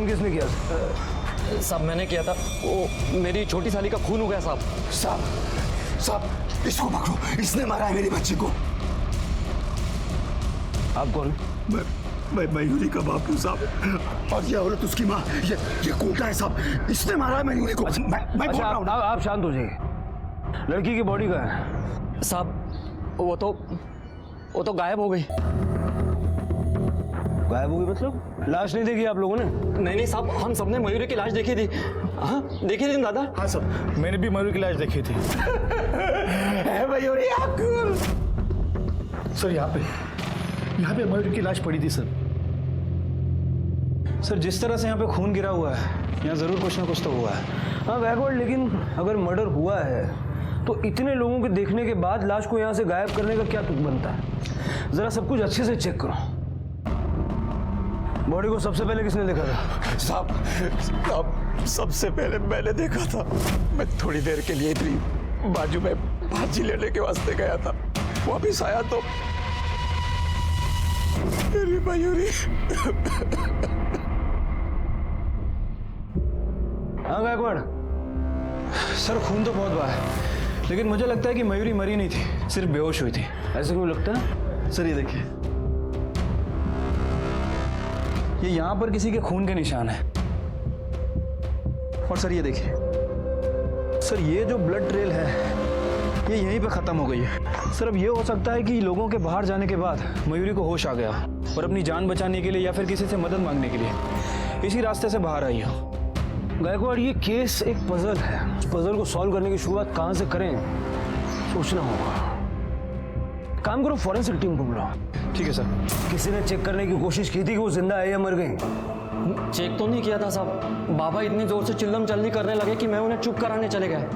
खून किसने किया? साहब मैंने किया था, वो मेरी छोटी साली का खून हो गया साहब। साहब इसको पकड़ो, इसने मारा है मेरी बच्ची को। आप कौन? मैं मयूरी का बाप हूँ साहब, और ये औरत उसकी माँ, ये कोटा है साहब, इसने मारा है मयूरी को। मैं बोल रहा हूँ ना। आप शांत हो जाइए। लड़की की बॉडी कहाँ है? साहब वो तो गायब हो गई। गायब हो गई मतलब? लाश नहीं देखी आप लोगों ने? नहीं साहब, हम सबने मयूरी की लाश देखी थी। हाँ देखी थी दादा। हाँ सर, मैंने भी मयूरी की लाश देखी थी। मयूरी सर यहाँ पे मयूरी की लाश पड़ी थी सर। सर जिस तरह से यहाँ पे खून गिरा हुआ है, यहाँ जरूर कुछ ना कुछ तो हुआ है। हाँ गायकवाड़, लेकिन अगर मर्डर हुआ है तो इतने लोगों के देखने के बाद लाश को यहाँ से गायब करने का क्या तुक बनता है? जरा सब कुछ अच्छे से चेक करो। बॉडी को सबसे पहले किसने देखा था? साहब सबसे पहले मैंने देखा था। मैं थोड़ी देर के लिए इधर बाजू में भाजी लेने के वास्ते गया था, वापिस आया तो मेरी मयूरी। हाँ गायकवाड़। सर खून तो बहुत बहा है, लेकिन मुझे लगता है कि मयूरी मरी नहीं थी, सिर्फ बेहोश हुई थी। ऐसे क्यों लगता है? सर ये देखिए, ये यहाँ पर किसी के खून के निशान है। और सर ये देखिए, सर ये जो ब्लड ट्रेल है ये यहीं पे खत्म हो गई है। सर अब ये हो सकता है कि लोगों के बाहर जाने के बाद मयूरी को होश आ गया और अपनी जान बचाने के लिए या फिर किसी से मदद मांगने के लिए इसी रास्ते से बाहर आई हो। गायकवाड़, ये केस एक पजल है। पजल को सॉल्व करने की शुरुआत कहाँ से करें, सोचना होगा। काम करो, फॉरेंसिक टीम को बुलाओ। ठीक है सर। किसी ने चेक करने की कोशिश की थी कि वो जिंदा है या मर गई? चेक तो नहीं किया था साहब। बाबा इतनी जोर से चिल्लम चल्ली करने लगे कि मैं उन्हें चुप कराने चले गए।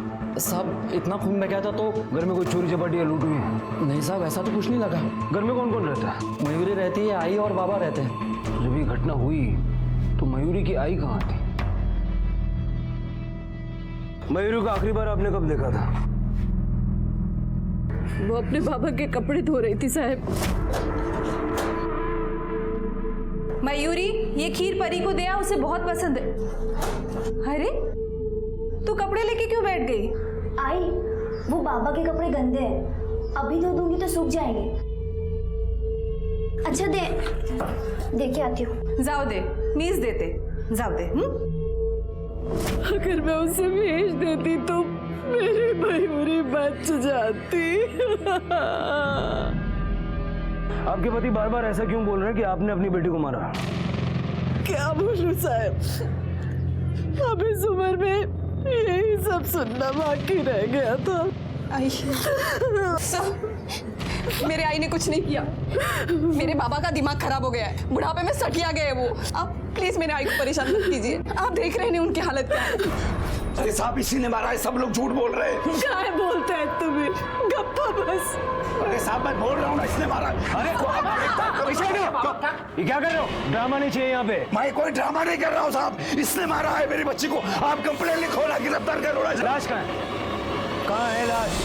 साहब इतना खून बह गया था तो। घर में कोई चोरी चपाटी या लूट हुई है? नहीं साहब, ऐसा तो कुछ नहीं लगा। घर में कौन कौन रहता है? मयूरी रहती है, आई और बाबा रहते हैं। जब ये घटना हुई तो मयूरी की आई कहाँ थी? मयूरी को आखिरी बार आपने कब देखा था? वो अपने बाबा के कपड़े धो रही थी साहब। मयूरी, ये खीर परी को दे आ, उसे बहुत पसंद है। अरे तू कपड़े लेके क्यों बैठ गई? आई, वो बाबा के कपड़े गंदे हैं, अभी धो दूंगी तो सूख जाएंगे। अच्छा दे के आती हूँ। जाओ दे, मीज देते, जाओ दे। अगर मैं उसे भेज देती तो मेरी मयूरी बच जाती। आपके पति बार बार ऐसा क्यों बोल रहे हैं कि आपने अपनी बेटी को मारा? क्या बोलूं साहब, अब इस उम्र में यही सब सुनना बाकी रह गया था। आई मेरे आई ने कुछ नहीं किया। मेरे बाबा का दिमाग खराब हो गया है, बुढ़ापे में सटिया गए वो। आप प्लीज मेरे आई को परेशान मत कीजिए। आप देख रहे हैं उनकी हालत क्या है। अरे साहब इसी ने मारा है, सब लोग झूठ बोल रहे हैं। क्या बोलते हैं तुम्हें, गप्पा बस। अरे साहब मैं बोल रहा हूँ ना, इसने मारा है। अरे ये क्या कर रहे हो? ड्रामा नहीं चाहिए यहाँ पे। मैं कोई ड्रामा नहीं कर रहा हूँ साहब, इसने मारा है मेरी बच्ची को। आप कंप्लेंट लिखो ना, गिरफ्तार करो ना। लाश कहाँ है? कहाँ है लाश?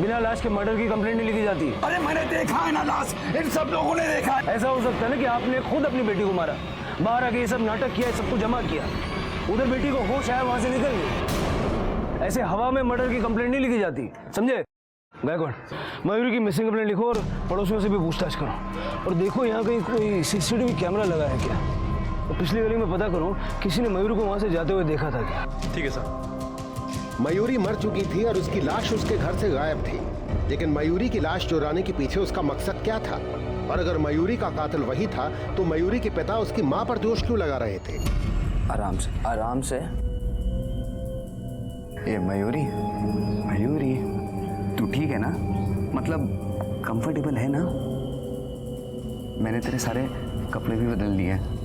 बिना लाश के मर्डर की कंप्लेंट नहीं लिखी जाती। अरे मैंने देखा है ना लाश, इन सब लोगों ने देखा है। ऐसा हो सकता है ना कि आपने खुद अपनी बेटी को मारा, बाहर आके ये सब नाटक किया, सबको जमा किया, उधर बेटी को होश आया, वहां से निकल गई। ऐसे हवा में मर्डर की कंप्लेंट नहीं लिखी जाती, समझे? गायकवाड़, मयूरी की मिसिंग कंप्लेंट लिखो और पड़ोसियों से भी पूछताछ करो, और देखो यहाँ कहीं कोई सीसीटीवी कैमरा लगा है क्या, और पिछली गली में पता करो किसी ने मयूरी को वहां से जाते हुए देखा था क्या। ठीक है सर। मयूरी मर चुकी थी और उसकी लाश उसके घर से गायब थी, लेकिन मयूरी की लाश चुराने के पीछे उसका मकसद क्या था? और अगर मयूरी का कातिल वही था तो मयूरी के पिता उसकी मां पर दोष क्यों लगा रहे थे? आराम से, आराम से। ये मयूरी, मयूरी तू ठीक है ना? मतलब कंफर्टेबल है ना? मैंने तेरे सारे कपड़े भी बदल दिए हैं।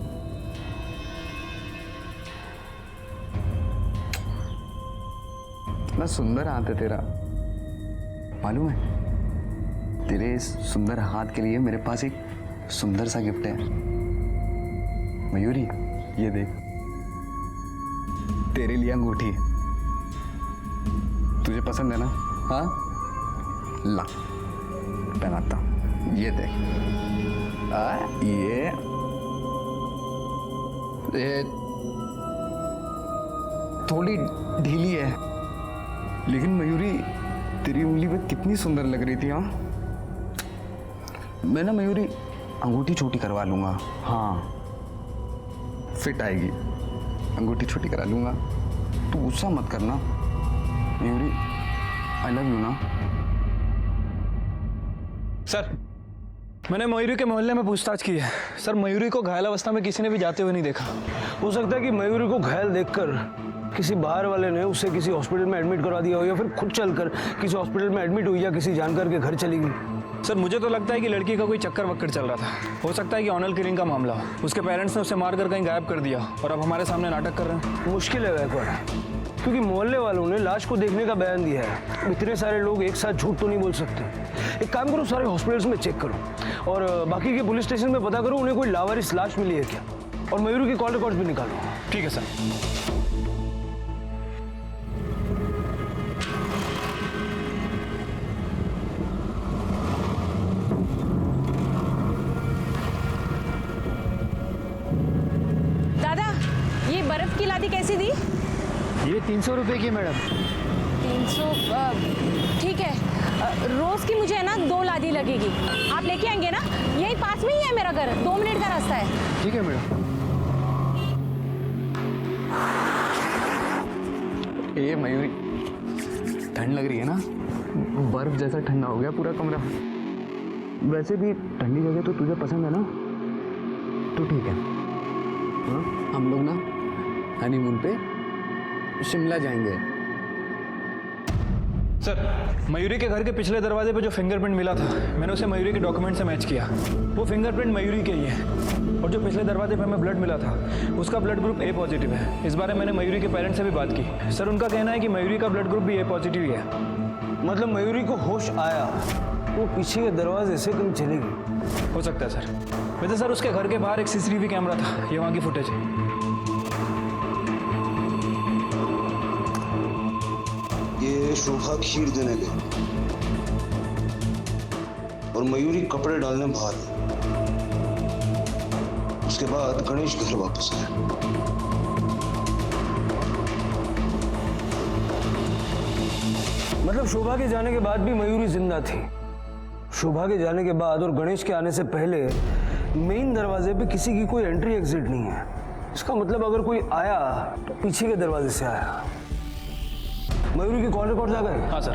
इतना सुंदर हाथ है तेरा, मालूम है? तेरे इस सुंदर हाथ के लिए मेरे पास एक सुंदर सा गिफ्ट है। मयूरी ये देख, तेरे लिए अंगूठी। तुझे पसंद है ना? हाँ, ला पहनाता हूं, ये देख। ये ये थोड़ी ढीली है, लेकिन मयूरी तेरी उंगली पे कितनी सुंदर लग रही थी। हाँ, मैं ना मयूरी अंगूठी छोटी करवा लूंगा। हाँ, फिट आएगी, अंगूठी छोटी करा लूंगा। तू गुस्सा मत करना मयूरी, आई लव यू ना। सर, मैंने मयूरी के मोहल्ले में पूछताछ की है सर। मयूरी को घायल अवस्था में किसी ने भी जाते हुए नहीं देखा। हो सकता है कि मयूरी को घायल देखकर किसी बाहर वाले ने उसे किसी हॉस्पिटल में एडमिट करवा दिया हो, या फिर खुद चलकर किसी हॉस्पिटल में एडमिट हुई या किसी जानकार के घर चली गई। सर, मुझे तो लगता है कि लड़की का कोई चक्कर वक्कर चल रहा था। हो सकता है कि ऑनल किलिंग का मामला हो। उसके पेरेंट्स ने उसे मारकर कहीं गायब कर दिया और अब हमारे सामने नाटक कर रहे हैं। मुश्किल है गायकवाड़, क्योंकि मोहल्ले वालों ने लाश को देखने का बयान दिया है। इतने सारे लोग एक साथ झूठ तो नहीं बोल सकते। एक काम करो, सारे हॉस्पिटल्स में चेक करो और बाकी के पुलिस स्टेशन में पता करो उन्हें कोई लावारिस लाश मिली है क्या, और मयूरी की कॉल रिकॉर्ड्स भी निकालो। ठीक है सर। दादा, ये बर्फ की लादी कैसी दी? ये 300 रुपए की मैडम। 300? ठीक है। रोज की मुझे है ना 2 लादी लगेगी। आप लेके आएंगे ना? यही पास में ही है मेरा घर, 2 मिनट का रास्ता है। ठीक है मैडम। ये मयूरी, ठंड लग रही है ना? बर्फ जैसा ठंडा हो गया पूरा कमरा। वैसे भी ठंडी जगह तो तुझे पसंद है ना, तो ठीक है। हाँ, हम लोग ना हनीमून पे शिमला जाएंगे। सर, मयूरी के घर के पिछले दरवाजे पे जो फिंगरप्रिंट मिला था, मैंने उसे मयूरी के डॉक्यूमेंट से मैच किया। वो फिंगरप्रिंट मयूरी के ही है। और जो पिछले दरवाजे पे हमें ब्लड मिला था, उसका ब्लड ग्रुप ए पॉजिटिव है। इस बारे मैंने मयूरी के पेरेंट्स से भी बात की। सर, उनका कहना है कि मयूरी का ब्लड ग्रुप भी ए पॉजिटिव ही है। मतलब मयूरी को होश आया, वो पीछे के दरवाजे से कहीं चली गई। हो सकता है सर। वैसे सर, उसके घर के बाहर एक सीसीटीवी कैमरा था, ये वहाँ की फुटेज है। ये शोभा खीर देने गई और मयूरी कपड़े डालने बाहर। उसके बाद गणेश घर वापस आया। मतलब शोभा के जाने के बाद भी मयूरी जिंदा थी। शोभा के जाने के बाद और गणेश के आने से पहले मेन दरवाजे पे किसी की कोई एंट्री एग्जिट नहीं है। इसका मतलब अगर कोई आया तो पीछे के दरवाजे से आया। मयूरी के कॉल रिकॉर्ड्स आ गए? हाँ सर,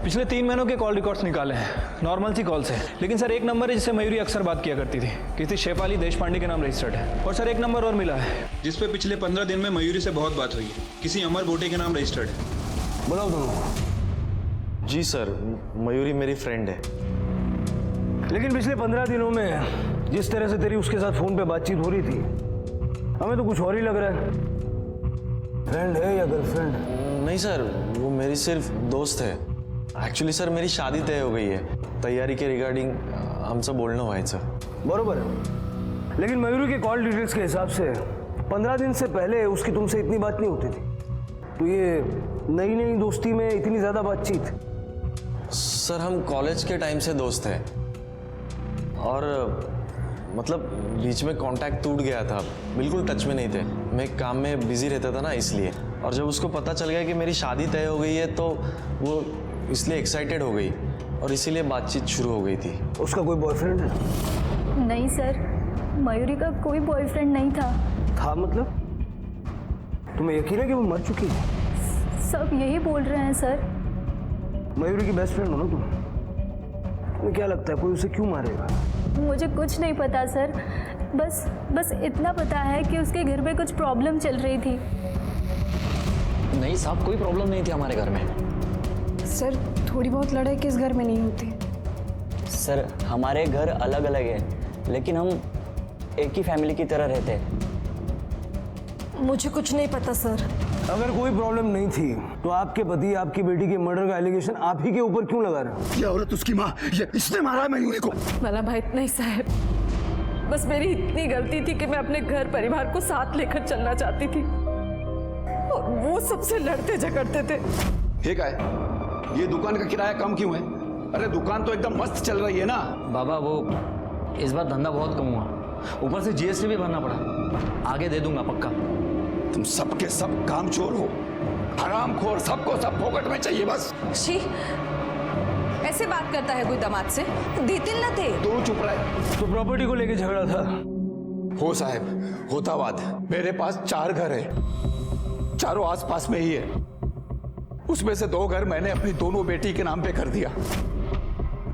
पिछले 3 महीनों के कॉल रिकॉर्ड्स निकाले हैं। नॉर्मल सी कॉल्स है, लेकिन सर एक नंबर है जिससे मयूरी अक्सर बात किया करती थी। किसी शेफाली देशपांडे के नाम रजिस्टर्ड है। और सर एक नंबर और मिला है जिस पे पिछले 15 दिन में मयूरी से बहुत बात हुई है। किसी अमर बोटे के नाम रजिस्टर्ड है। बुलाओ दोनों। जी सर, मयूरी मेरी फ्रेंड है। लेकिन पिछले 15 दिनों में जिस तरह से तेरी उसके साथ फोन पे बातचीत हो रही थी, हमें तो कुछ और ही लग रहा है। फ्रेंड है या गर्लफ्रेंड? नहीं सर, वो मेरी सिर्फ दोस्त है। एक्चुअली सर, मेरी शादी तय हो गई है। तैयारी के रिगार्डिंग हमसे बोलणं व्हायचं। बरोबर है, लेकिन मयूरी के कॉल डिटेल्स के हिसाब से 15 दिन से पहले उसकी तुमसे इतनी बात नहीं होती थी। तो ये नई नई दोस्ती में इतनी ज्यादा बातचीत? सर, हम कॉलेज के टाइम से दोस्त हैं और मतलब बीच में कांटेक्ट टूट गया था। बिल्कुल टच में नहीं थे। मैं काम में बिजी रहता था ना, इसलिए। और जब उसको पता चल गया कि मेरी शादी तय हो गई है तो वो इसलिए एक्साइटेड हो गई और इसीलिए बातचीत शुरू हो गई थी। उसका कोई बॉयफ्रेंड है? नहीं सर, मयूरी का कोई बॉयफ्रेंड नहीं था। था मतलब? तुम्हें यकीन है कि वो मर चुकी है? सब यही बोल रहे हैं सर। मयूरी की बेस्ट फ्रेंड हो ना तुम? तुम्हें क्या लगता है कोई उसे क्यों मारेगा? मुझे कुछ नहीं पता सर। बस इतना पता है कि उसके घर में कुछ प्रॉब्लम चल रही थी। नहीं साहब, कोई प्रॉब्लम नहीं थी हमारे घर में। सर, थोड़ी बहुत लड़ाई किस घर में नहीं होती? सर, हमारे घर अलग अलग है, लेकिन हम एक ही फैमिली की तरह रहते हैं। मुझे कुछ नहीं पता सर। अगर कोई प्रॉब्लम नहीं थी तो आपके पति आपकी बेटी के मर्डर का एलिगेशन आप ही के ऊपर क्यों लगा रहे? ये औरत उसकी माँ, ये इसने मारा है मयूरी को। मला माहित नहीं साहब, बस मेरी इतनी गलती थी कि मैं अपने घर परिवार को साथ लेकर चलना चाहती थी और वो सबसे लड़ते झगड़ते थे। ये क्या है? ये दुकान का किराया कम क्यों है? अरे दुकान तो एकदम मस्त चल रही है ना। बाबा, वो इस बार धंधा बहुत कम हुआ। ऊपर से जीएसटी भी भरना पड़ा। आगे दे दूंगा पक्का। तुम सबके सब कामचोर हो, हरामखोर, सबको सब फोकट में चाहिए बस। शी, ऐसे बात करता है कोई दामाद से? देतिल न थे। तू चुप रहे। तो प्रॉपर्टी को लेके झगड़ा था। हो साहब, होता बात। मेरे पास 4 घर है, चारों आसपास में ही है। उसमें से 2 घर मैंने अपनी दोनों बेटी के नाम पे कर दिया।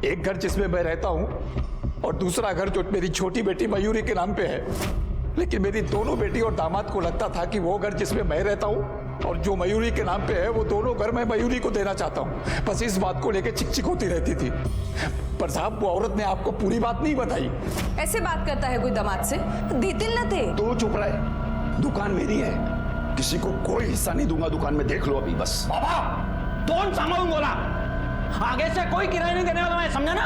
एक घर जिसमें मैं रहता हूं और दूसरा घर जो मेरी छोटी बेटी मयूरी के नाम पे है। लेकिन मेरी दोनों बेटी और दामाद को लगता था कि वो घर जिसमें मैं रहता हूं और जो मयूरी के नाम पे है, वो दोनों घर मैं मयूरी को देना चाहता हूं। बस इस बात को लेकर चिक चिक होती रहती थी। पर साहब, वो औरत ने आपको पूरी बात नहीं बताई। ऐसे बात करता है कोई दामाद से? देतिल न थे। तो चुप रहे। दुकान मेरी है, किसी को कोई हिस्सा नहीं दूंगा दुकान में, देख लो अभी बस। बाबा, कौन सांगून बोला? आगे से कोई किराया नहीं देने वाला, मैं समझा ना।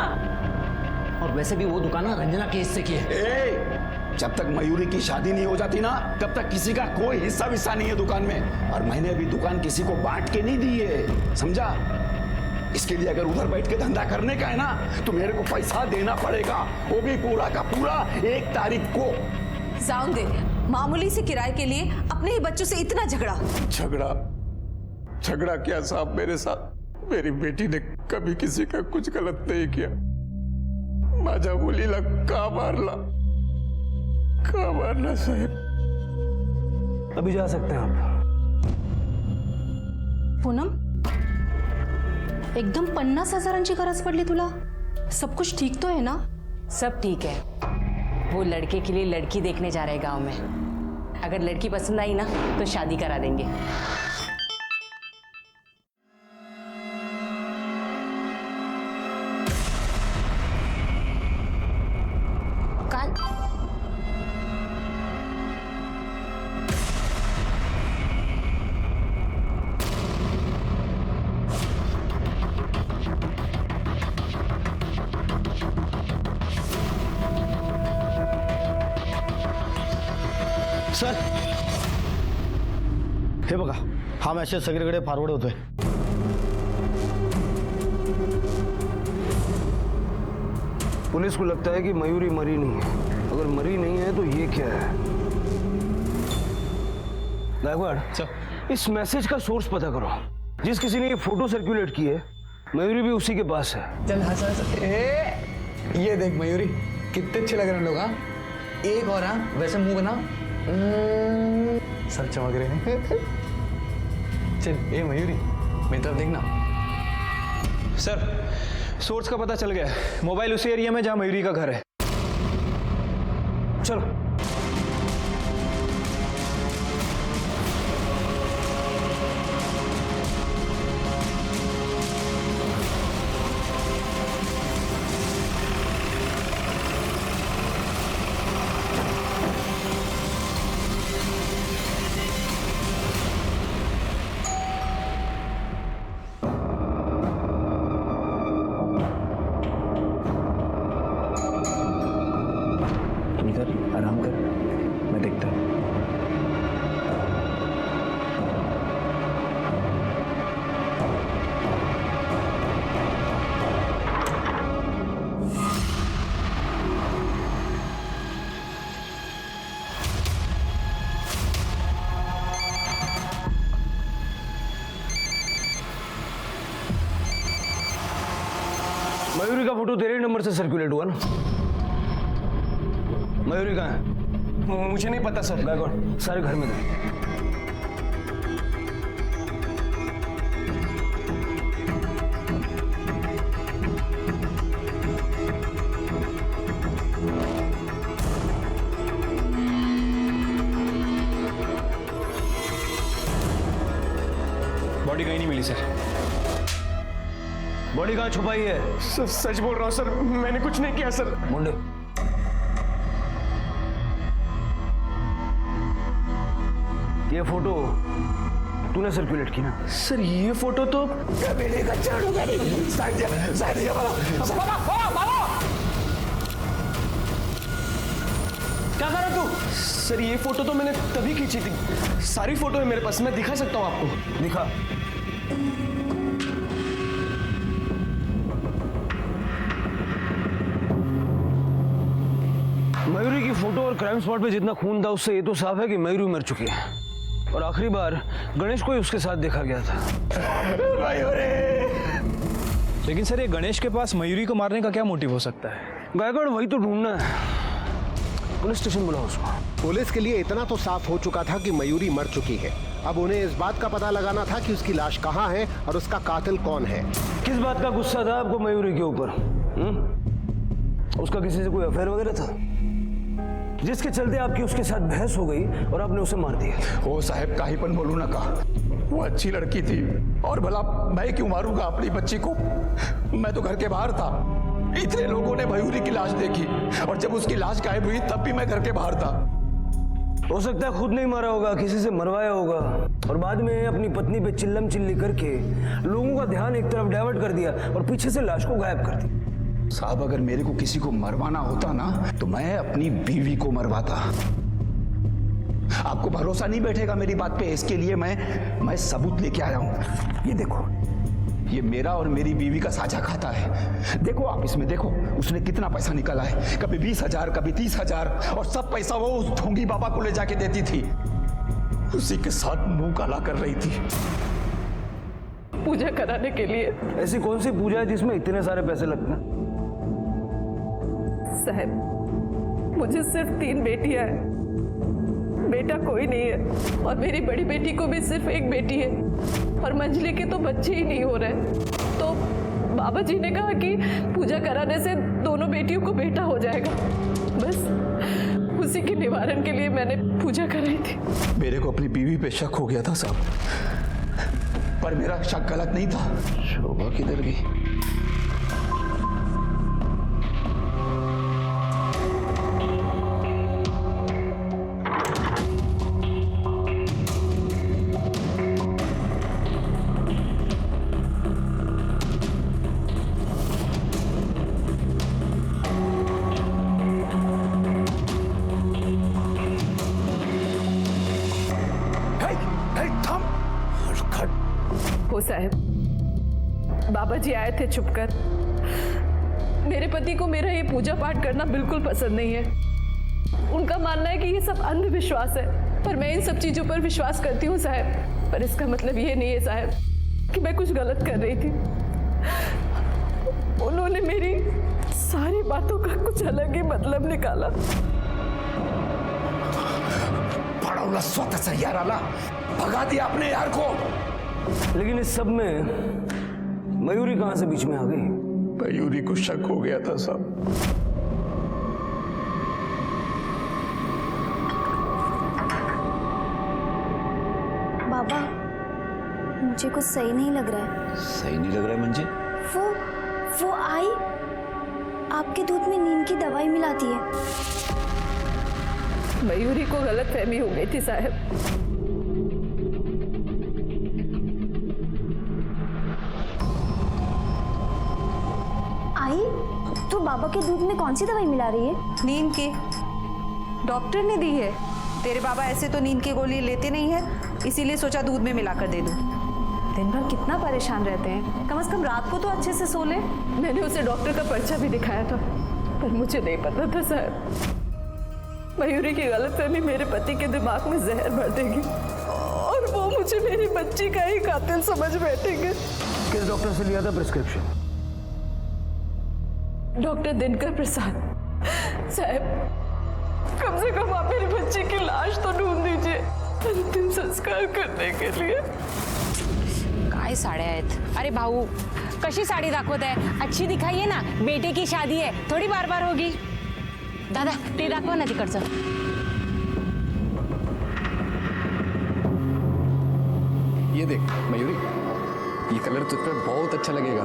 और वैसे भी वो दुकान ना रंजना के हिस्से की है। जब तक मयूरी की शादी नहीं हो जाती ना, तब तक किसी का कोई हिस्सा विस्सा नहीं है दुकान में। और मैंने अभी दुकान किसी को बांट के नहीं दी है, समझा? इसके लिए अगर उधर बैठ के धंधा करने का है ना, तो मेरे को पैसा देना पड़ेगा, वो भी पूरा का पूरा 1 तारीख को। जाऊं दे, मामूली से किराए के लिए अपने ही बच्चों से इतना झगड़ा। झगड़ा क्या साहब मेरे साथ? मेरी बेटी ने कभी किसी का कुछ गलत नहीं किया। माझा बोलीला का मारला साहेब। अभी जा सकते हैं आप। पूनम, एकदम 50,000ची गरज पडली तुला? सब कुछ ठीक तो है ना? सब ठीक है। वो लड़के के लिए लड़की देखने जा रहे हैं गांव में। अगर लड़की पसंद आई ना तो शादी करा देंगे। सर, हे बघा, हा मेसेज सगळीकडे फॉरवर्ड होतोय। पुलिस को लगता है कि मयूरी मरी नहीं है। अगर मरी नहीं है तो ये क्या है? गायकवाड़, इस मैसेज का सोर्स पता करो। जिस किसी ने ये फोटो सर्कुलेट की है, मयूरी भी उसी के पास है। चल हंस हंस। ये देख मयूरी, कितने अच्छे लग रहे हैं लोग। हाँ, एक और। हाँ, वैसे मुंह बना, सब चमक रहे हैं। चल, ए मयूरी, मेरी तरफ देखना। सर, सोर्स का पता चल गया है। मोबाइल उसी एरिया में जहां मयूरी का घर है। चलो। आराम कर, मैं देखता हूँ। मयूरी का फोटो तेरे नंबर से सर्कुलेट हुआ ना? मयूरी कहाँ है? मुझे नहीं पता सर। गायकवाड़, सारे घर में दे। बॉडी कहीं नहीं मिली सर। बॉडी कहाँ छुपाई है? सच बोल रहा हूँ सर, मैंने कुछ नहीं किया सर। मुंडे, ये फोटो तूने सर्कुलेट की ना? सर, ये फोटो तो मेरे का चाड़ू का नहीं। साइड बाबा। क्या कर रहा तू? सर, ये फोटो तो मैंने तभी खींची थी। सारी फोटो है मेरे पास, मैं दिखा सकता हूँ आपको। दिखा। मयूरी की फोटो और क्राइम स्पॉट पे जितना खून था उससे ये तो साफ है कि मयूरी मर चुकी है और आखिरी बार गणेश को ही उसके साथ देखा गया था। लेकिन सर ये गणेश के पास मयूरी को मारने का क्या मोटिव हो सकता है? गायकवाड़ वही तो ढूंढना है। पुलिस स्टेशन बुलाओ उसको। पुलिस के लिए इतना तो साफ हो चुका था कि मयूरी मर चुकी है। अब उन्हें इस बात का पता लगाना था कि उसकी लाश कहाँ है और उसका कातिल कौन है। किस बात का गुस्सा था आपको मयूरी के ऊपर? उसका किसी से कोई अफेयर वगैरह था जिसके चलते आपकी उसके साथ बहस हो गई और आपने उसे मार दिया? ओ साहब काहीपन बोलू ना का, वो अच्छी लड़की थी और भला मैं क्यों मारूंगा अपनी बच्ची को? मैं तो घर के बाहर था, इतने लोगों ने मयूरी की लाश देखी और जब उसकी लाश गायब हुई तब भी मैं घर के बाहर था। हो सकता है खुद नहीं मारा होगा, किसी से मरवाया होगा और बाद में अपनी पत्नी पे चिल्लम चिल्ली करके लोगों का ध्यान एक तरफ डाइवर्ट कर दिया और पीछे से लाश को गायब कर दिया। साहब अगर मेरे को किसी को मरवाना होता ना तो मैं अपनी बीवी को मरवाता। आपको भरोसा नहीं बैठेगा मेरी बात पे, इसके लिए मैं सबूत लेके आया हूं। ये देखो, ये मेरा और मेरी बीवी का साझा खाता है। देखो आप इसमें देखो उसने कितना पैसा निकाला है, कभी 20,000 कभी 30,000 और सब पैसा वो उस ढोंगी बाबा को ले जाके देती थी, उसी के साथ मुंह काला कर रही थी। पूजा कराने के लिए। ऐसी कौन सी पूजा है जिसमें इतने सारे पैसे लगते हैं? साहब मुझे सिर्फ 3 बेटियां हैं, बेटा कोई नहीं है और मेरी बड़ी बेटी को भी सिर्फ एक बेटी है और मंजली के तो बच्चे ही नहीं हो रहे। तो बाबा जी ने कहा कि पूजा कराने से दोनों बेटियों को बेटा हो जाएगा, बस उसी के निवारण के लिए मैंने पूजा कराई थी। मेरे को अपनी बीवी पे शक हो गया था साहब, पर मेरा शक गलत नहीं था। शोभा किधर गई? हो साहब, बाबा जी आए थे छुपकर। मेरे पति को मेरा ये पूजा पाठ करना बिल्कुल पसंद नहीं है। उनका मानना है कि ये सब अंधविश्वास है, पर मैं इन सब चीजों पर विश्वास करती हूँ साहब। पर इसका मतलब ये नहीं है साहब कि मैं कुछ गलत कर रही थी। उन्होंने मेरी सारी बातों का कुछ अलग ही मतलब निकाला। पड़ौला स्वतः यार आला, भगा दिया अपने यार को। लेकिन इस सब में मयूरी कहां से बीच में आ गई? मयूरी को शक हो गया था साहब। बाबा मुझे कुछ सही नहीं लग रहा है। सही नहीं लग रहा है मंजे? वो आई आपके दूध में नींद की दवाई मिलाती है। मयूरी को गलतफहमी हो गई थी साहब। तो बाबा के दूध में कौन सी दवाई मिला रही है? नींद की, डॉक्टर ने दी है। तेरे बाबा ऐसे तो नींद की गोली लेते नहीं है, इसीलिए सोचा दूध में मिलाकर दे दूं। दिन भर कितना परेशान रहते हैं, कम से कम रात को तो अच्छे से सो ले। मैंने उसे डॉक्टर का पर्चा भी दिखाया था, पर मुझे नहीं पता था साहब मयूरी की गलतफहमी मेरे पति के दिमाग में जहर भर देगी और वो मुझे मेरी बच्ची का ही कातिल समझ बैठेंगे। किस डॉक्टर से लिया था प्रिस्क्रिप्शन? डॉक्टर दिनकर प्रसाद। साहब कम से कम आप मेरी बच्ची की लाश तो ढूंढ दीजिए अंतिम संस्कार करने के लिए। काय साड्या आहेत? अरे भाऊ कशी साडी दाखवत आहे? अच्छी दिखाइए ना, बेटे की शादी है, थोड़ी बार बार होगी। दादा ते दाखवा ना तिकडचं। ये देख मयूरी, ये कलर तुझ पे बहुत अच्छा लगेगा।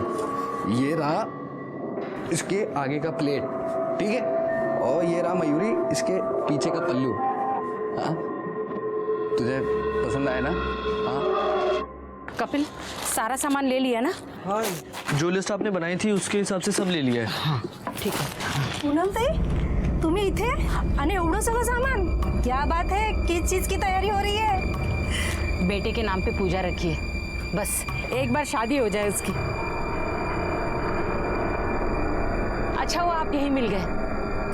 ये रहा इसके आगे का प्लेट, ठीक है, और ये रहा मयूरी इसके पीछे का पल्लू। हाँ तुझे पसंद आया ना? हाँ कपिल सारा सामान ले लिया ना? हाँ जो लिस्ट आपने बनाई थी उसके हिसाब से सब ले लिया है। हाँ ठीक है। पूनम ताई तुम्ही इथे आणि एवढं सगळं सामान? क्या बात है, किस चीज की तैयारी हो रही है? बेटे के नाम पे पूजा रखी है, बस एक बार शादी हो जाए उसकी। अच्छा वो आप यहीं मिल गए,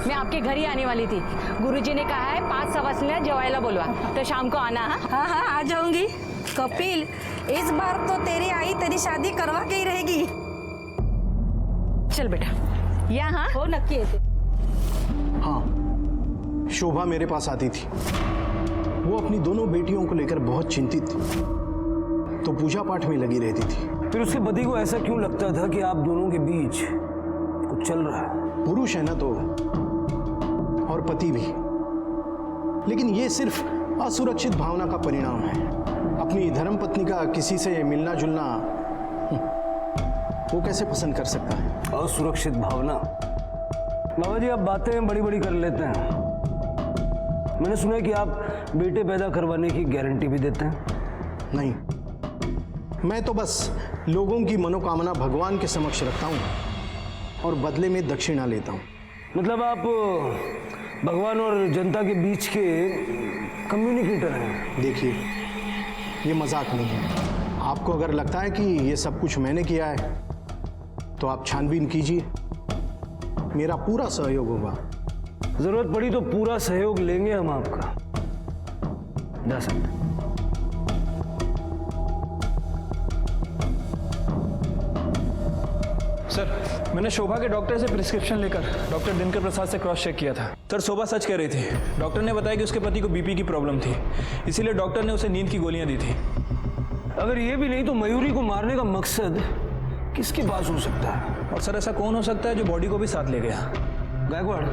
मैं आपके घर ही आने वाली थी। गुरुजी ने कहा है 5 सवा जवायला बोलवा, तो शाम को आना। हाँ हाँ आ जाऊंगी। कपिल, इस बार तो तेरी आई तेरी शादी करवा के ही रहेगी। चल बेटा, यहाँ हो नक्की येते। हाँ, शोभा मेरे पास आती थी। वो अपनी दोनों बेटियों को लेकर बहुत चिंतित थी, तो पूजा पाठ में लगी रहती थी। फिर उसके पति को ऐसा क्यों लगता था कि आप दोनों के बीच कुछ चल रहा है? पुरुष है ना तो, और पति भी, लेकिन ये सिर्फ असुरक्षित भावना का परिणाम है। अपनी धर्मपत्नी का किसी से मिलना जुलना वो कैसे पसंद कर सकता है? असुरक्षित भावना? बाबा जी, आप बातें बड़ी बड़ी कर लेते हैं। मैंने सुना है कि आप बेटे पैदा करवाने की गारंटी भी देते हैं। नहीं, मैं तो बस लोगों की मनोकामना भगवान के समक्ष रखता हूँ और बदले में दक्षिणा लेता हूँ। मतलब आप भगवान और जनता के बीच के कम्युनिकेटर हैं। देखिए, ये मजाक नहीं है। आपको अगर लगता है कि ये सब कुछ मैंने किया है तो आप छानबीन कीजिए, मेरा पूरा सहयोग होगा। जरूरत पड़ी तो पूरा सहयोग लेंगे हम आपका। जा सकते। सर, मैंने शोभा के डॉक्टर से प्रिस्क्रिप्शन लेकर डॉक्टर दिनकर प्रसाद से क्रॉस चेक किया था। सर, शोभा सच कह रही थी। डॉक्टर ने बताया कि उसके पति को बीपी की प्रॉब्लम थी, इसीलिए डॉक्टर ने उसे नींद की गोलियां दी थी। अगर ये भी नहीं तो मयूरी को मारने का मकसद किसके पास हो सकता है? और सर, ऐसा कौन हो सकता है जो बॉडी को भी साथ ले गया? गायकवाड़,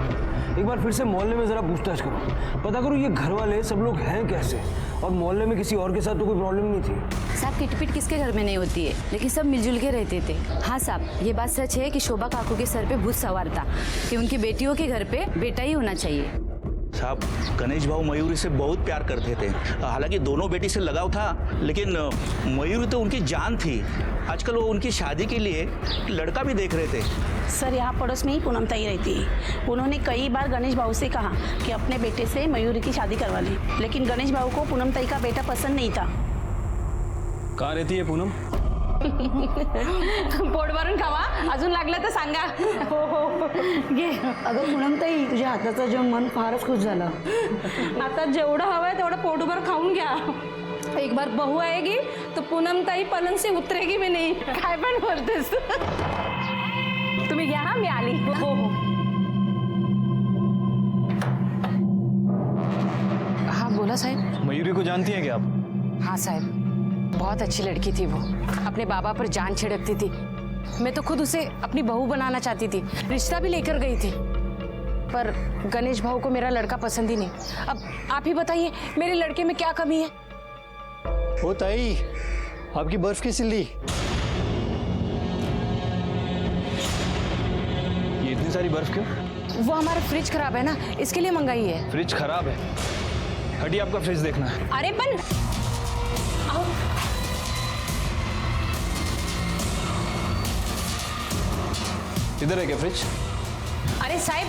एक बार फिर से मोहल्ले में जरा पूछताछ करो, पता करो ये घर वाले सब लोग हैं कैसे, और मोहल्ले में किसी और के साथ तो कोई प्रॉब्लम नहीं थी। साहब, किटपिट किसके घर में नहीं होती है, लेकिन सब मिलजुल के रहते थे। हाँ साहब, ये बात सच है कि शोभा काकू के सर पे भूत सवार था कि उनकी बेटियों के घर पे बेटा ही होना चाहिए। साहब, गणेश भाऊ मयूरी से बहुत प्यार करते थे। हालांकि दोनों बेटी से लगाव था, लेकिन मयूरी तो उनकी जान थी। आजकल वो उनकी शादी के लिए लड़का भी देख रहे थे। सर, यहाँ पड़ोस में ही पूनम ताई रहती है। उन्होंने कई बार गणेश भाऊ से कहा कि अपने बेटे से मयूरी की शादी करवा लें, लेकिन गणेश भाऊ को पूनम ताई का बेटा पसंद नहीं था। कहाँ रहती है पूनम? पोट भरून खावा, अजून लागलं तर सांगा। घे. अगं पूनमताई, तुझ्या हाताचं जेवण मन फारच खुश झालं. आता जेवढं हवंय तेवढं पोटभर खाऊन घ्या. एक बार बहू आएगी तो पूनम ताई पलंग से उतरेगी भी नहीं. काय पण बोलतेस? तुम्ही घ्या, हा, मी आली. हो हो. हाँ बोला साहब। मयूरी को जानती हैं क्या आप? हाँ साहब, बहुत अच्छी लड़की थी वो, अपने बाबा पर जान छिड़कती थी। मैं तो खुद उसे अपनी बहू बनाना चाहती थी, रिश्ता भी लेकर गई थी, पर गणेश भाऊ को मेरा लड़का पसंद ही नहीं। अब आप ही बताइए, मेरे लड़के में क्या कमी है? ओ ताई, आपकी बर्फ की सिल्ली। ये इतनी सारी बर्फ क्यों? वो हमारा फ्रिज खराब है ना, इसके लिए मंगाई है। फ्रिज खराब है? हटिए, आपका फ्रिज देखना है। अरे पण इधर है क्या फ्रिज? अरे साहब,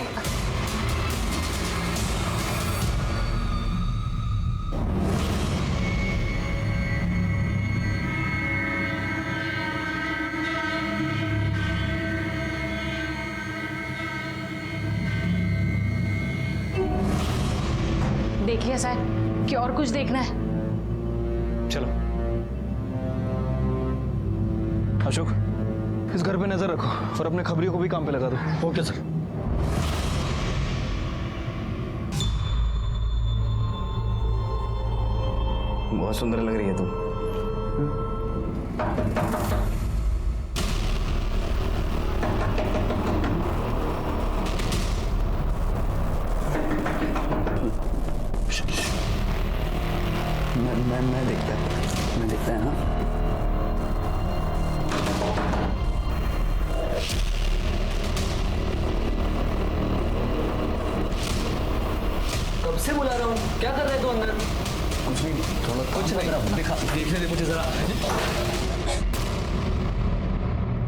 देखिए साहब कि और कुछ देखना है। चलो अशोक, इस घर पे नजर रखो और अपने खबरियों को भी काम पे लगा दो। Okay sir. बहुत सुंदर लग रही है तुम। मैं देखता है। हाँ, कब से बुला रहा हूँ, क्या कर रहे तू अंदर? कुछ नहीं, थोड़ा कुछ नहीं, दिखा, देखने दे मुझे जरा।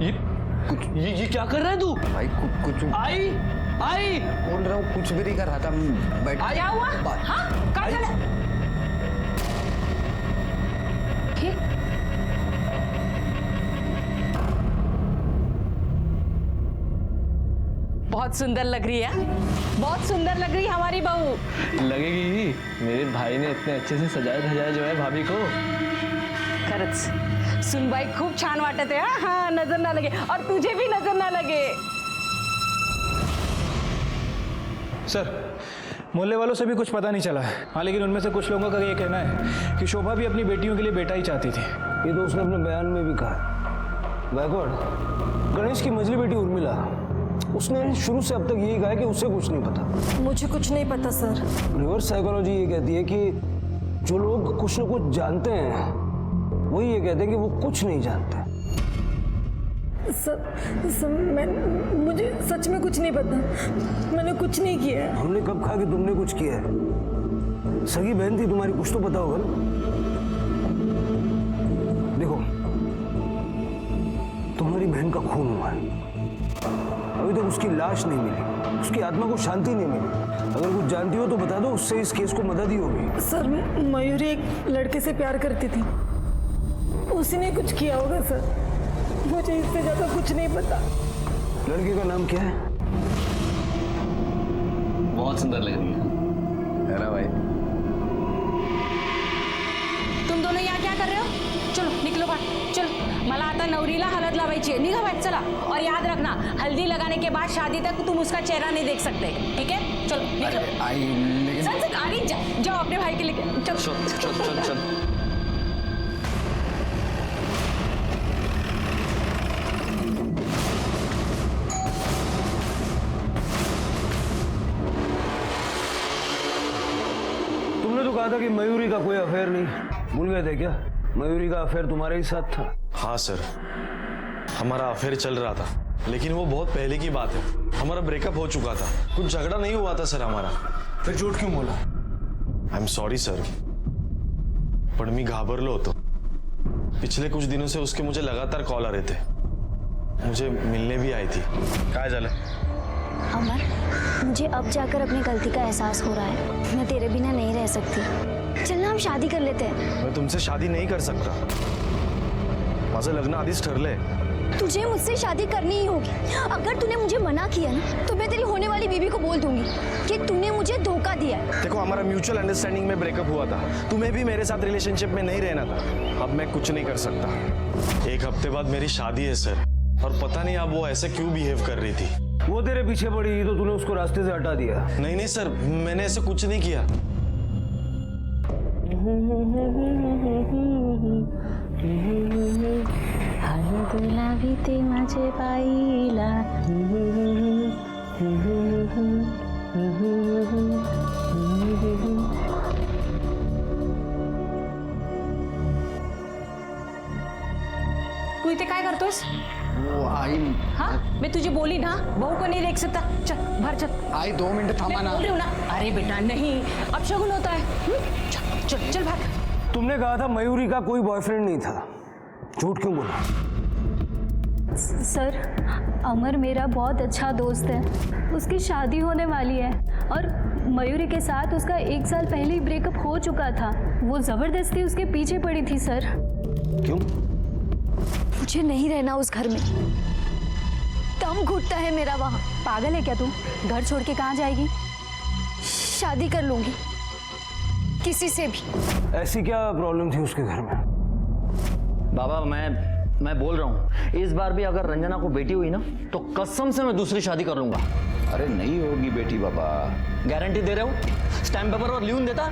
ये क्या कर रहा है तू? भाई कुछ आई बोल रहा हूँ, कुछ भी नहीं कर रहा था। क्या हुआ? हाँ, क्या झालं? बहुत सुंदर लग रही है, बहुत सुंदर लग रही है हमारी बहू। लगेगी ही, मेरे भाई ने इतने अच्छे से सजाया धजाया जो है भाभी को। खरंच सुनबाई खूप छान वाटत आहे। हाँ, नजर ना लगे और तुझे भी नजर ना लगे। सर, मोहल्ले वालों से भी कुछ पता नहीं चला है। हाँ, लेकिन उनमें से कुछ लोगों का ये कहना है कि शोभा भी अपनी बेटियों के लिए बेटा ही चाहती थी। ये तो उसने अपने बयान में भी कहा। गायकवाड़, गणेश की मझली बेटी उर्मिला, उसने शुरू से अब तक यही कहा है कि उसे कुछ नहीं पता। मुझे कुछ नहीं पता सर। रिवर्स साइकोलॉजी ये कहती है कि जो लोग कुछ न कुछ जानते हैं वही ये कहते हैं कि वो कुछ नहीं जानते। मुझे सच में कुछ नहीं पता। मैंने कुछ नहीं किया है। हमने कब कहा कि तुमने कुछ किया है? सगी बहन थी तुम्हारी, कुछ तो पता होगा ना। देखो, तुम्हारी बहन का खून हुआ है, अभी तक उसकी लाश नहीं मिली, उसकी आत्मा को शांति नहीं मिली। अगर कुछ जानती हो तो बता दो, उससे इस केस को मदद ही होगी। सर, मयूरी एक लड़के से प्यार करती थी, उसी ने कुछ किया होगा सर। मुझे इससे ज्यादा कुछ नहीं पता। लड़के का नाम क्या है? बहुत सुंदर लग रही है ना भाई? तुम दोनों यहाँ क्या कर रहे हो? चलो निकलो बाहर, चलो। मला आता नवरीला हळद लावायची आहे, निघा बाहेर चला। और याद रखना, हल्दी लगाने के बाद शादी तक तुम उसका चेहरा नहीं देख सकते, ठीक है? चलो निकलो। चल अरे जाओ अपने भाई के लेके चलो। चल। तुमने तो कहा था कि मयूरी का कोई अफेयर नहीं, भूल गए थे क्या? मयूरी का अफेयर तुम्हारे ही साथ था। हाँ सर, हमारा अफेयर चल रहा था, लेकिन वो बहुत पहले की बात है। हमारा ब्रेकअप हो चुका था, कुछ झगड़ा नहीं हुआ था सर हमारा। फिर झूठ क्यों बोला? आई एम सॉरी सर, पण मी घाबरलो होतो। पिछले कुछ दिनों से उसके मुझे लगातार कॉल आ रहे थे, मुझे मिलने भी आई थी। काय झालं? अमर, मुझे अब जाकर अपनी गलती का एहसास हो रहा है। मैं तेरे बिना नहीं रह सकती। चलना हम शादी कर लेते हैं। मैं तुमसे शादी नहीं कर सकता, माझं लग्न आधीच ठरलंय। तुझे मुझसे शादी करनी ही होगी। अगर तूने मुझे मना किया ना, तो मैं तेरी होने वाली बीवी को बोल दूंगी कि तूने मुझे धोखा दिया है। देखो, हमारा म्यूचुअल अंडरस्टैंडिंग में ब्रेकअप हुआ था, तुम्हें भी मेरे साथ रिलेशनशिप में नहीं रहना था। अब मैं कुछ नहीं कर सकता। एक हफ्ते बाद मेरी शादी है सर, और पता नहीं अब वो ऐसे क्यों बिहेव कर रही थी। वो तेरे पीछे पड़ी तो तूने उसको रास्ते से हटा दिया? नहीं सर, मैंने ऐसे कुछ नहीं किया। हळदला भीते माझे पाईला तू इथे काय करतोस? वो आई। हाँ, मैं तुझे बोली ना, बहू को नहीं देख सकता। चल बाहर चल। आई 2 मिनट थामा मैं ना। बोल रही हूँ ना। अरे बेटा नहीं, अब शगुन होता है। चल चल बाहर। तुमने कहा था मयूरी का कोई बॉयफ्रेंड नहीं था, झूठ क्यों बोला? सर, अमर मेरा बहुत अच्छा दोस्त है। उसकी शादी होने वाली है और मयूरी के साथ उसका 1 साल पहले ही ब्रेकअप हो चुका था। वो जबरदस्ती उसके पीछे पड़ी थी सर। क्यों? मुझे नहीं रहना उस घर में, दम घुटता है मेरा वहाँ। पागल है क्या तू? घर छोड़ के कहाँ जाएगी? शादी कर लूंगी किसी से भी। ऐसी क्या प्रॉब्लम थी उसके घर में? बाबा, मैं बोल रहा हूँ, इस बार भी अगर रंजना को बेटी हुई ना, तो कसम से मैं दूसरी शादी कर लूंगा। अरे नहीं होगी बेटी बाबा। गारंटी दे रहे हो? स्टैम्प पेपर और लिखून देता।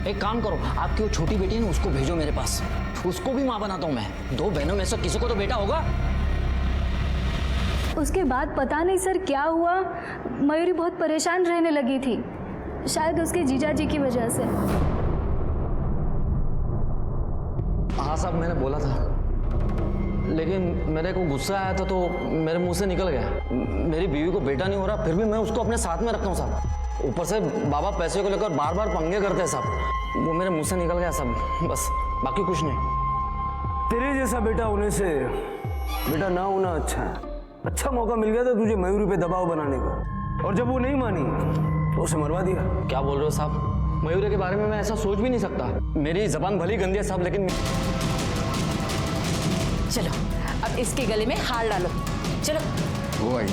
एक काम करो, आपकी वो छोटी बेटी है ना, उसको भेजो मेरे पास, उसको भी माँ बनाता हूँ मैं। 2 बहनों में से किसी को तो बेटा होगा। उसके बाद पता नहीं सर क्या हुआ, मयूरी बहुत परेशान रहने लगी थी, शायद उसके जीजा जी की वजह से। हाँ साहब, मैंने बोला था, लेकिन मेरे को गुस्सा आया था तो मेरे मुंह से निकल गया। मेरी बीवी को बेटा नहीं हो रहा, फिर भी मैं उसको अपने साथ में रखता हूँ साहब। ऊपर से बाबा पैसे को लेकर बार बार पंगे करते हैं साहब, वो मेरे मुंह से निकल गया साहब, बस, बाकी कुछ नहीं। तेरे जैसा बेटा होने से बेटा ना होना अच्छा है। अच्छा मौका मिल गया था तुझे मयूरी पे दबाव बनाने का, और जब वो नहीं मानी तो उसे मरवा दिया। क्या बोल रहे हो साहब? मयूरी के बारे में मैं ऐसा सोच भी नहीं सकता। मेरी जबान भली गंदी है साहब, लेकिन चलो अब इसके गले में हार डालो। चलो। वो आई।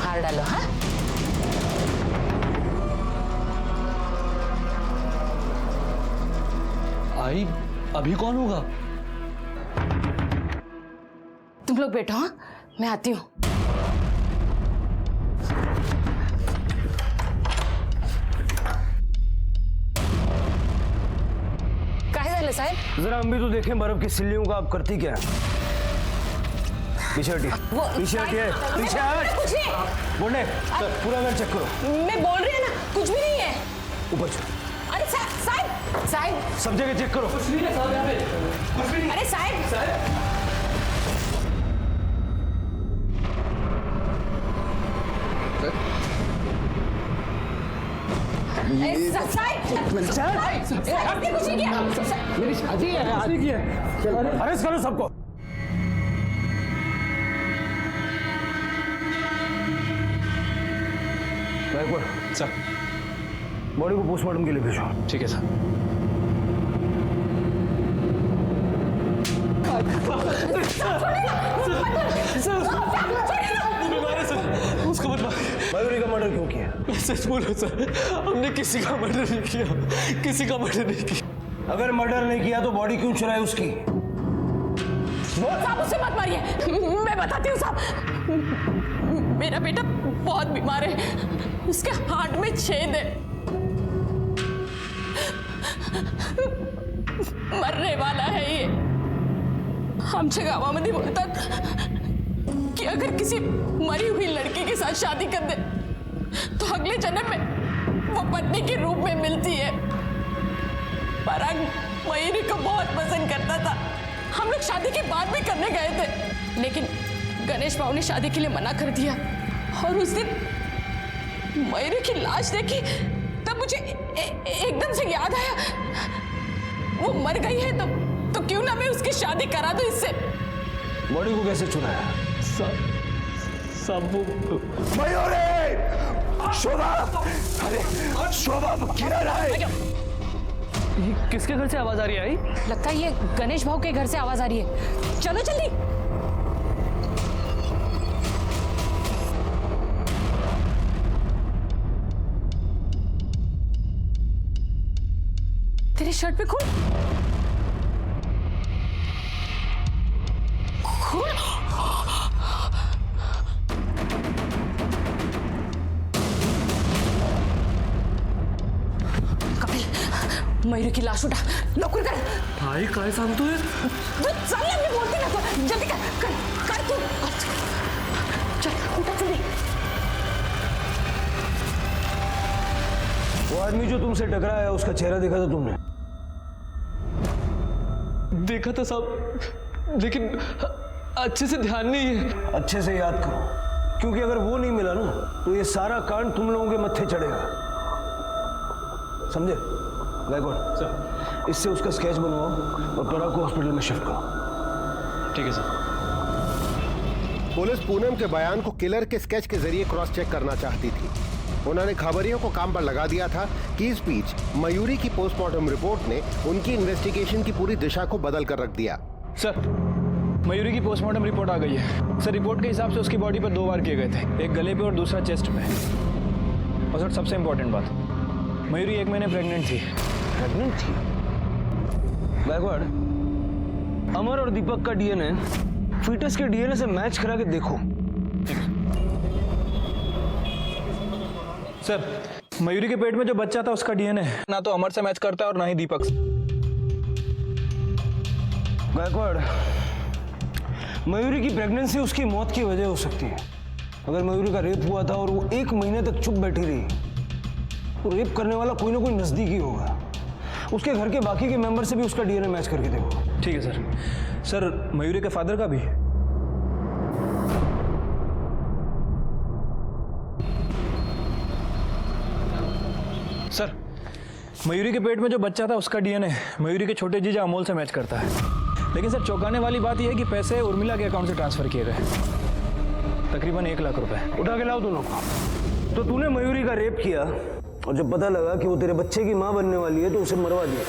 हार डालो। हाँ, आई अभी कौन होगा? तुम लोग बैठो। हाँ, मैं आती हूँ। साहब जरा हम भी तो देखें बर्फ की सिल्लियों का आप करती क्या है? पीछे हटिए, पीछे हटिए, पीछे हट। बोले पूरा घर चेक करो। मैं बोल रही हूँ ना, कुछ भी नहीं है। ऊपर चलो। अरे साहब, साहब सब जगह चेक करो। कुछ नहीं है साहब, यहाँ पे कुछ भी नहीं। अरे साहब, आपने कुछ नहीं किया। मेरी शादी है, शादी की है। अरेस्ट करो सबको। सर, बॉडी को पोस्टमार्टम के लिए भेजो। ठीक है सर। उसको बता मयूरी का मर्डर क्यों किया? सच बोलो सर, हमने किसी का मर्डर नहीं किया, किसी का मर्डर नहीं किया। अगर मर्डर नहीं किया तो बॉडी क्यों चुराई उसकी? साहब उससे मत मारिए, मैं बताती हूँ साहब। मेरा बेटा बहुत बीमार है, उसके हार्ट में छेद है, मरने वाला है ये। आमच्या गावामध्ये बोलतात कि अगर किसी मरी हुई लड़की के साथ शादी कर दे तो अगले जन्म में वो पत्नी के रूप में मिलती है। पराग मयूरी को बहुत पसंद करता था, हम लोग शादी के बाद भी करने गए थे, लेकिन गणेश भाव ने शादी के लिए मना कर दिया। और उस दिन मयूरी की लाश देखी तब मुझे एकदम से याद आया वो मर गई है तो क्यों ना मैं उसकी शादी करा दूं इससे। बॉडी को कैसे चुराया? सब मयूरी, शोभा, अरे शोभा किधर है? ये किसके घर से आवाज आ रही है? आई लगता है ये गणेश भाव के घर से आवाज आ रही है। चलो जल्दी। तेरे शर्ट पे खून, खून। मयूरी की लाश उठा, लवकर कर। भाई काय सांगतोय? तू चल ना, मी बोलते ना, तू जल्दी कर तू। चल उठा जल्दी। वो आदमी जो तुमसे टकराया है उसका चेहरा देखा था तुमने? देखा था साहब, लेकिन अच्छे से ध्यान नहीं है। अच्छे से याद करो, क्योंकि अगर वो नहीं मिला ना तो ये सारा कांड तुम लोगों के मत्थे चढ़ेगा, समझे? गायकवाड़ सर, इससे उसका स्केच बनवाओ और पराग को हॉस्पिटल में शिफ्ट करो। ठीक है सर। पुलिस पूनम के बयान को किलर के स्केच के जरिए क्रॉस चेक करना चाहती थी। उन्होंने खबरियों को काम पर लगा दिया था कि इस बीच मयूरी की पोस्टमार्टम रिपोर्ट ने उनकी इन्वेस्टिगेशन की पूरी दिशा को बदल कर रख दिया। सर, मयूरी की पोस्टमार्टम रिपोर्ट आ गई है। सर, रिपोर्ट के हिसाब से उसकी बॉडी पर 2 वार किए गए थे, एक गले पे और दूसरा चेस्ट पे। और सर सबसे इंपॉर्टेंट बात, मयूरी 1 महीने प्रेग्नेंट थी। प्रेग्नेंट थी? गायकवाड़, अमर और दीपक का डीएनए फीटस के डीएनए से मैच करा के देखो। सर, मयूरी के पेट में जो बच्चा था उसका डीएनए ना तो अमर से मैच करता है और ना ही दीपक से। गायकवाड़, मयूरी की प्रेगनेंसी उसकी मौत की वजह हो सकती है। अगर मयूरी का रेप हुआ था और वो 1 महीने तक चुप बैठी रही तो रेप करने वाला कोई ना कोई नजदीकी होगा। उसके घर के बाकी के मेंबर से भी उसका डीएनए मैच करके देखो। ठीक है सर। सर, मयूरी के फादर का भी? सर, मयूरी के पेट में जो बच्चा था उसका डीएनए मयूरी के छोटे जीजा अमोल से मैच करता है। लेकिन सर, चौंकाने वाली बात यह है कि पैसे उर्मिला के अकाउंट से ट्रांसफर किए गए, तकरीबन 1 लाख रुपए। उठा के लाओ दोनों को। तो तूने मयूरी का रेप किया और जब पता लगा कि वो तेरे बच्चे की माँ बनने वाली है तो उसे मरवा दिया।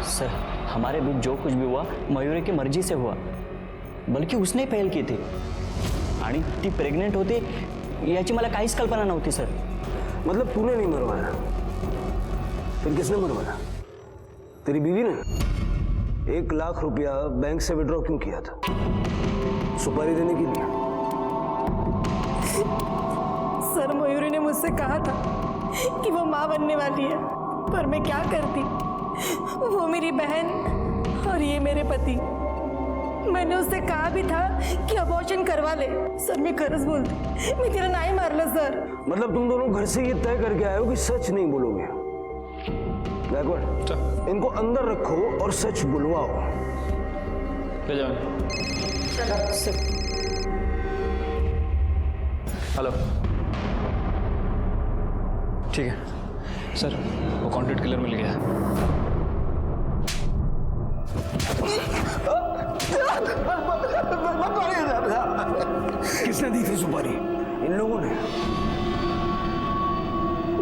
सर, हमारे बीच जो कुछ भी हुआ मयूरी की मर्जी से हुआ, बल्कि उसने पहल की थी। आणि ती प्रेग्नेंट होती याची मला काहीच कल्पना नव्हती सर. मतलब तूने नहीं मरवाया, फिर किसने मरवाया? तेरी बीवी ने? 1 लाख रुपया बैंक से विड्रॉ क्यों किया था? सुपारी देने के लिए? सर मयूरी ने मुझसे कहा था कि वो माँ बनने वाली है, पर मैं क्या करती? वो मेरी बहन और ये मेरे पति. मैंने उससे कहा भी था कि अबॉर्शन करवा ले. सर मैं खरच बोलती, मी तिला नाही मारलं सर. मतलब तुम दोनों घर से ये तय करके आए हो कि सच नहीं बोलोगे? गायकवाड़, इनको अंदर रखो और सच बुलवाओ. हेलो, ठीक है सर, वो कॉन्ट्रैक्ट किलर मिल गया. किसने दी थी सुपारी? इन लोगों ने?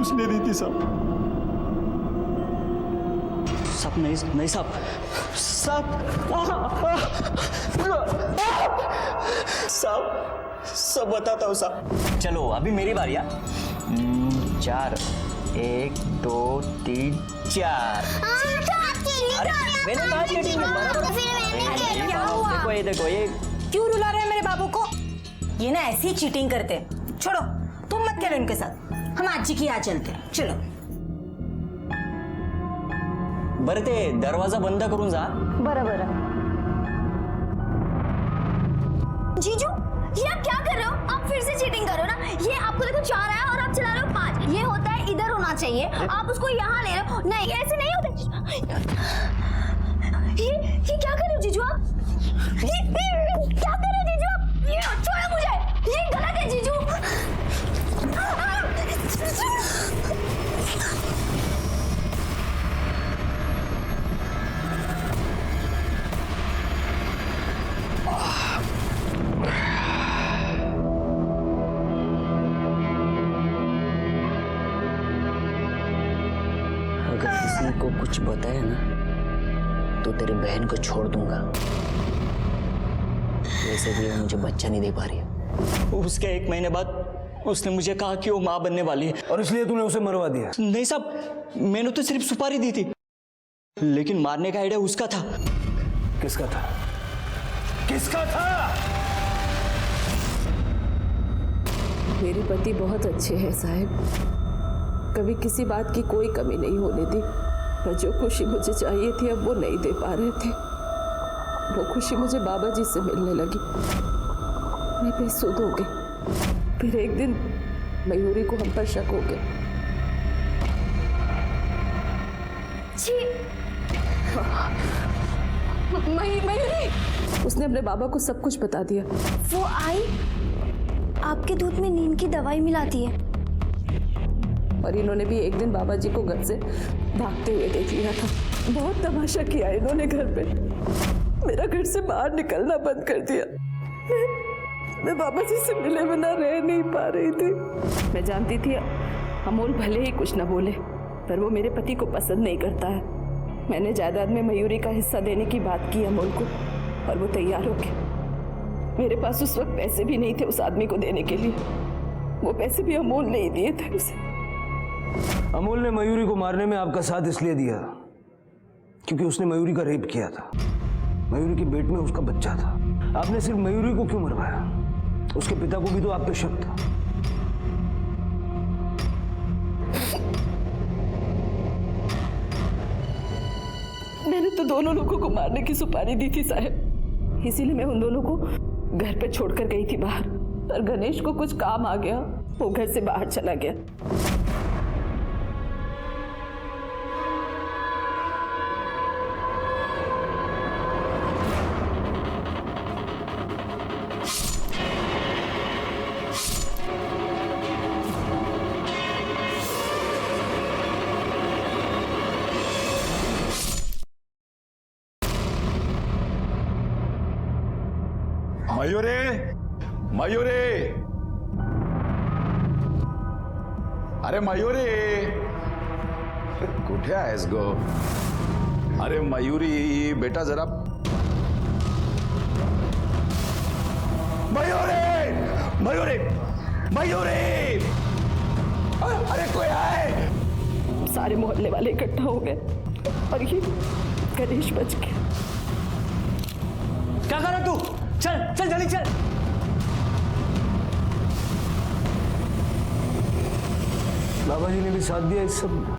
उसने दी थी साहब. साहब नहीं साहब, साहब सब बताता हूँ साहब. चलो अभी मेरी बारी. 4 1 2 3 4. अरे मैंने कहा चीटिंग है. देखो ये देखो ये क्यों रुला रहे हैं मेरे बाबू को? ये ना ऐसी चीटिंग करते हैं. छोड़ो, तुम मत खेलो इनके साथ. हम आजी की यहाँ चलते हैं. चलो. बरं ते दरवाजा बंद करून जा. बरं बरं. जीजू, ये आप क्या कर रहे हो? आप फिर से चीटिंग कर रहे हो ना. ये आपको देखो 4 आया और आप चला रहे हो 5. ये होता है इधर होना चाहिए, आप उसको यहाँ ले रहे हो. नहीं, ऐसे नहीं होता. ये क्या कर रहे हो जीजू आप? क्या कर रहे हो जीजू आप? ये छोड़ो मुझे, ये गलत है जीजू. अगर किसी को कुछ बताया ना तो तेरी बहन को छोड़ दूंगा. वैसे भी वो मुझे बच्चा नहीं दे पा रही है. उसके 1 महीने बाद उसने मुझे कहा कि वो माँ बनने वाली है. और इसलिए तूने उसे मरवा दिया? नहीं साहब, मैंने तो सिर्फ सुपारी दी थी, लेकिन मारने का आइडिया उसका था. किसका था? किसका था? मेरे पति बहुत अच्छे हैं साहब, कभी किसी बात की कोई कमी नहीं होने दी. पर जो खुशी मुझे चाहिए थी अब वो नहीं दे पा रहे थे. वो खुशी मुझे बाबा जी से मिलने लगी. मैं बेसुध हो गई. फिर एक दिन मयूरी को हम पर शक हो गया. मयूरी, उसने अपने बाबा को सब कुछ बता दिया. वो आई आपके दूध में नींद की दवाई मिलाती है. और इन्होंने भी एक दिन बाबा जी को घर से भागते हुए देख लिया था. बहुत तमाशा किया इन्होंने घर पे. मेरा घर से बाहर निकलना बंद कर दिया. मैं बाबा जी से मिले बिना रह नहीं पा रही थी. मैं जानती थी अमोल भले ही कुछ न बोले, पर वो मेरे पति को पसंद नहीं करता है. मैंने जायदाद में मयूरी का हिस्सा देने की बात की अमोल को, और वो तैयार हो गया. मेरे पास उस वक्त पैसे भी नहीं थे उस आदमी को देने के लिए. वो पैसे भी अमोल ने ही दिए थे उसे. अमोल ने मयूरी को मारने में आपका साथ इसलिए दिया क्योंकि उसने मयूरी का रेप किया था. मयूरी के पेट में उसका बच्चा था. आपने सिर्फ मयूरी को क्यों मरवाया? उसके पिता को भी तो आप पे शक था. मैंने तो दोनों लोगों को मारने की सुपारी दी थी साहब. इसीलिए मैं उन दोनों को घर पे छोड़कर गई थी बाहर. पर गणेश को कुछ काम आ गया, वो घर से बाहर चला गया. मयूरी, मयूरी, अरे मयूरी, कुठे आहेस गो? अरे मयूरी बेटा जरा. मयूरी, मयूरी, मयूरी, अरे कोई आए। सारे मोहल्ले वाले इकट्ठा हो गए और ये गणेश बच गया। क्या कर रहा तू? चल चल जल्दी चल। बाबा जी ने भी साथ दिया इस सब।